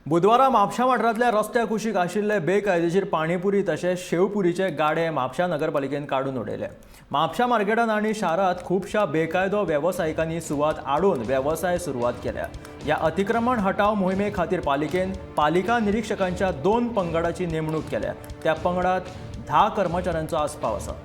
बुधवारा म्हापशा वाठारांतल्या रस्त्या कुशीक आशिल्ले बेकायदेशीर पाणीपुरी तशेंच शेवपुरीचे गाडे म्हापशा नगरपालिकेन काडून उडयले. म्हापशा मार्केटांत आनी शारांत खुबशा बेकायदो वेवसायिकांनी सुवात आडून वेवसाय सुरवात केल्या. ह्या अतिक्रमण हटाव मोहिमे खातीर पालिकेन पालिका निरीक्षकांच्या 2 पंगडाची नेमणूक केल्या. त्या पंगडात 10 कर्मचाऱ्यांचो आस्पाव आसा.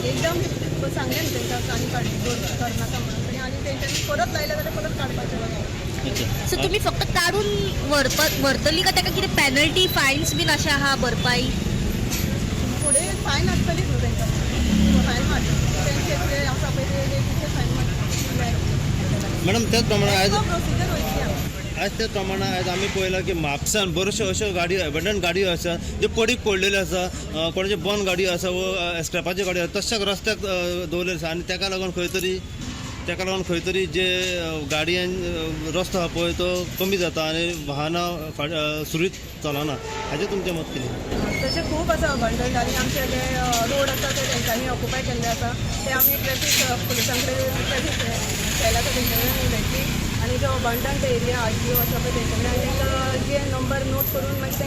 एकदम सांगले न्ही तांकां आनी करनाका म्हणून आनी तेंच्यांनी परत लायले जाल्यार परत काडपाचें वगैरे. सो तुम्ही फक्त काढून व्हरतली का ताका कितें पेनल्टी फायन्स बीन अशें आहा भरपाई? फुडें फायन आसतलीच न्हू तेंकां, फायन मारता तेंचे जे आसा पळय ते फायन मारता. मॅडम त्याच प्रमाणे आज प्रोसिजर वयतली आमी. आज त्याच प्रमाणे आज आमी पळयलां की म्हापसान बऱ्योचश्यो अश्यो गाडयो एबंडंट गाडयो आसा ज्यो पडीक पडलेल्यो आसा, कोणाचे बंद गाडयो आसा व स्क्रॅपाच्यो गाडयो आसा तशाच रस्त्याक दवरलेल्यो आसा आनी ताका लागून खंय तरी जे गाडयान रस्तो आहा पळय तो कमी जाता आनी वाहनां सुरळीत चलना. हाचें तुमचें मत कितें? तशें खूब आसा अबंडंट आनी आमचे जे रोड आसा ते तेंच्यांनी ऑक्युपाय केल्ले आसा ते आमी ट्रॅफीक पुलिसां कडेन ट्रॅफीक केला तो तेंचे कडेन उलयतली आनी जो अबंडंट एरिया RTO आसा पळय तेंचे कडेन तांकां जे नंबर नोट करून मागीर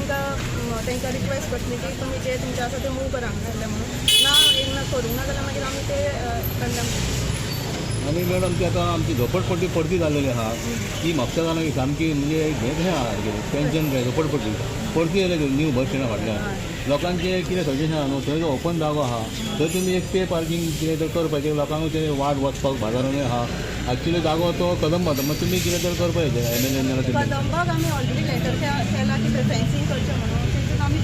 तेंकां रिक्वेस्ट करतली की तुमी जे तुमचे आसा ते मूव करा नासले म्हणून ना एक ना करूंक ना जाल्यार मागीर आमी ते कंडेम करतली. आनी मॅडम ती आतां आमची झोपडपट्टी पडती जाल्लेली आहा ती म्हापशा जाणांक सामकी म्हणजे हें आहा पेन्शन झोपडपट्टी पडती जाल्यार न्यू बस स्टँडा फाटल्यान लोकांचें कितें सजेशन आहा न्हू, थंय जो ओपन जागो आहा थंय तुमी एक पे पार्किंग कितें तर करपाचें, लोकांक तें वाट वचपाक बाजारानूय आहा. एक्चुली जागो तो कदंबाचो, मग तुमी कितें तर करपाचें MLA कदंबाक आमी ऑलरेडी लेटर केला की फेन्सिंग करचें म्हणून तेतून आमी